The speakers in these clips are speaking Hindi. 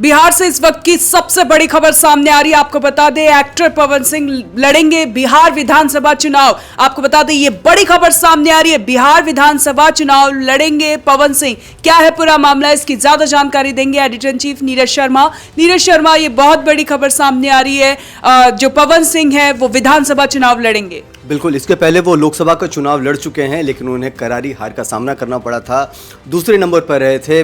बिहार से इस वक्त की सबसे बड़ी खबर सामने आ रही है। आपको बता दें, एक्टर पवन सिंह लड़ेंगे बिहार विधानसभा चुनाव। आपको बता दें, ये बड़ी खबर सामने आ रही है। बिहार विधानसभा चुनाव लड़ेंगे पवन सिंह। क्या है पूरा मामला, इसकी ज्यादा जानकारी देंगे editor in chief Neeraj Sharma. Neeraj Sharma, ये बहुत बड़ी खबर सामने आ रही है, जो पवन सिंह है वो विधानसभा चुनाव लड़ेंगे। बिल्कुल, इसके पहले वो लोकसभा का चुनाव लड़ चुके हैं, लेकिन उन्हें करारी हार का सामना करना पड़ा था। दूसरे नंबर पर रहे थे,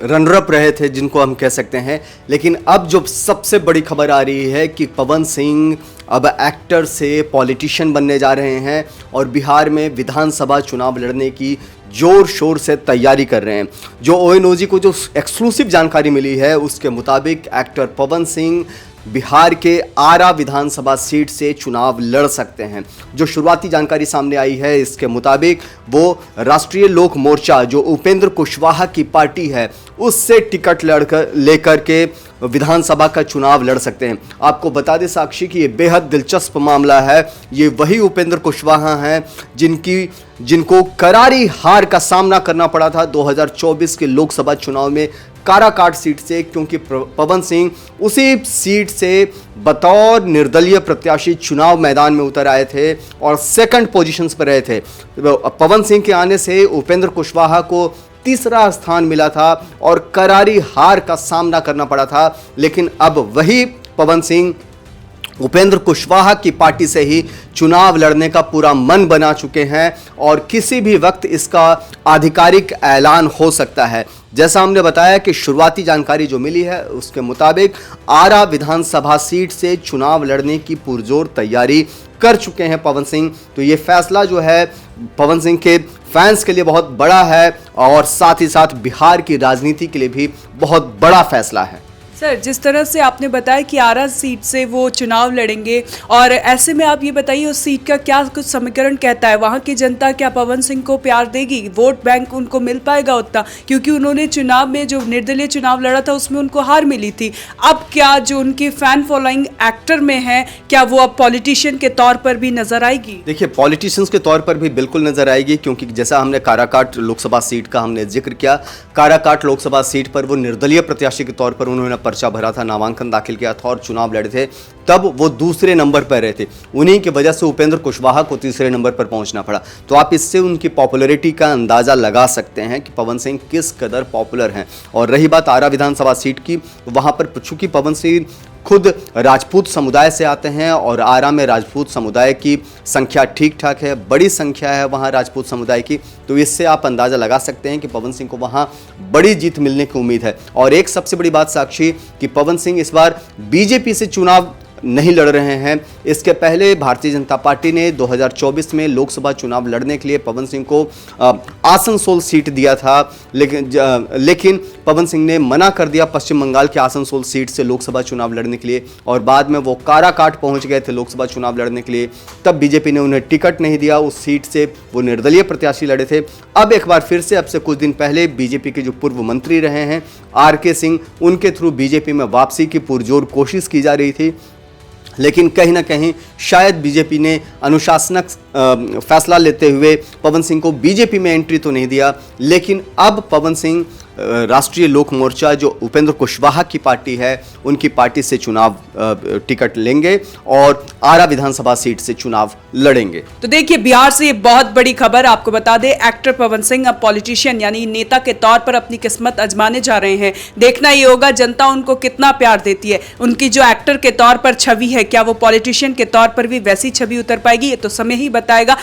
रनरअप रहे थे जिनको हम कह सकते हैं। लेकिन अब जो सबसे बड़ी खबर आ रही है कि पवन सिंह अब एक्टर से पॉलिटिशियन बनने जा रहे हैं और बिहार में विधानसभा चुनाव लड़ने की जोर शोर से तैयारी कर रहे हैं। जो ONOG को जो एक्सक्लूसिव जानकारी मिली है उसके मुताबिक एक्टर पवन सिंह बिहार के आरा विधानसभा सीट से चुनाव लड़ सकते हैं। जो शुरुआती जानकारी सामने आई है इसके मुताबिक वो राष्ट्रीय लोक मोर्चा, जो उपेंद्र कुशवाहा की पार्टी है, उससे टिकट लेकर के विधानसभा का चुनाव लड़ सकते हैं। आपको बता दें साक्षी कि ये बेहद दिलचस्प मामला है। ये वही उपेंद्र कुशवाहा हैं जिनको करारी हार का सामना करना पड़ा था 2024 के लोकसभा चुनाव में काराकाट सीट से, क्योंकि पवन सिंह उसी सीट से बतौर निर्दलीय प्रत्याशी चुनाव मैदान में उतर आए थे और सेकंड पोजीशंस पर रहे थे। पवन सिंह के आने से उपेंद्र कुशवाहा को तीसरा स्थान मिला था और करारी हार का सामना करना पड़ा था। लेकिन अब वही पवन सिंह उपेंद्र कुशवाहा की पार्टी से ही चुनाव लड़ने का पूरा मन बना चुके हैं और किसी भी वक्त इसका आधिकारिक ऐलान हो सकता है। जैसा हमने बताया कि शुरुआती जानकारी जो मिली है उसके मुताबिक आरा विधानसभा सीट से चुनाव लड़ने की पुरजोर तैयारी कर चुके हैं पवन सिंह। तो ये फैसला जो है पवन सिंह के फैंस के लिए बहुत बड़ा है और साथ ही साथ बिहार की राजनीति के लिए भी बहुत बड़ा फैसला है। सर, जिस तरह से आपने बताया कि आरा सीट से वो चुनाव लड़ेंगे, और ऐसे में आप ये बताइए उस सीट का क्या कुछ समीकरण कहता है? वहाँ की जनता क्या पवन सिंह को प्यार देगी? वोट बैंक उनको मिल पाएगा उतना? क्योंकि उन्होंने चुनाव में जो निर्दलीय चुनाव लड़ा था उसमें उनको हार मिली थी। अब क्या जो उनकी फैन फॉलोइंग एक्टर में है, क्या वो अब पॉलिटिशियन के तौर पर भी नजर आएगी? देखिए, पॉलिटिशियंस के तौर पर भी बिल्कुल नजर आएगी, क्योंकि जैसा हमने काराकाट लोकसभा सीट का हमने जिक्र किया, काराकाट लोकसभा सीट पर वो निर्दलीय प्रत्याशी के तौर पर उन्होंने पर्चा भरा था, नामांकन दाखिल किया था और चुनाव लड़े थे। तब वो दूसरे नंबर पर रहे थे। उन्हीं की वजह से उपेंद्र कुशवाहा को तीसरे नंबर पर पहुंचना पड़ा। तो आप इससे उनकी पॉपुलैरिटी का अंदाजा लगा सकते हैं कि पवन सिंह किस कदर पॉपुलर हैं। और रही बात आरा विधानसभा सीट की, वहां पर चूंकि पवन सिंह खुद राजपूत समुदाय से आते हैं और आरा में राजपूत समुदाय की संख्या ठीक ठाक है, बड़ी संख्या है वहाँ राजपूत समुदाय की। तो इससे आप अंदाज़ा लगा सकते हैं कि पवन सिंह को वहाँ बड़ी जीत मिलने की उम्मीद है। और एक सबसे बड़ी बात साक्षी कि पवन सिंह इस बार बीजेपी से चुनाव नहीं लड़ रहे हैं। इसके पहले भारतीय जनता पार्टी ने 2024 में लोकसभा चुनाव लड़ने के लिए पवन सिंह को आसनसोल सीट दिया था, लेकिन पवन सिंह ने मना कर दिया पश्चिम बंगाल के आसनसोल सीट से लोकसभा चुनाव लड़ने के लिए, और बाद में वो काराकाट पहुंच गए थे लोकसभा चुनाव लड़ने के लिए। तब बीजेपी ने उन्हें टिकट नहीं दिया, उस सीट से वो निर्दलीय प्रत्याशी लड़े थे। अब एक बार फिर से, अब से कुछ दिन पहले बीजेपी के जो पूर्व मंत्री रहे हैं RK सिंह, उनके थ्रू बीजेपी में वापसी की पुरजोर कोशिश की जा रही थी। लेकिन कहीं ना कहीं शायद बीजेपी ने अनुशासनक फैसला लेते हुए पवन सिंह को बीजेपी में एंट्री तो नहीं दिया। लेकिन अब पवन सिंह राष्ट्रीय लोक मोर्चा, जो उपेंद्र कुशवाहा की पार्टी है, उनकी पार्टी से चुनाव टिकट लेंगे और आरा विधानसभा सीट से चुनाव लड़ेंगे। तो देखिए, बिहार से ये बहुत बड़ी खबर। आपको बता दें, एक्टर पवन सिंह अब पॉलिटिशियन यानी नेता के तौर पर अपनी किस्मत आजमाने जा रहे हैं। देखना ये होगा जनता उनको कितना प्यार देती है। उनकी जो एक्टर के तौर पर छवि है, क्या वो पॉलिटिशियन के तौर पर भी वैसी छवि उतर पाएगी? ये तो समय ही बताएगा।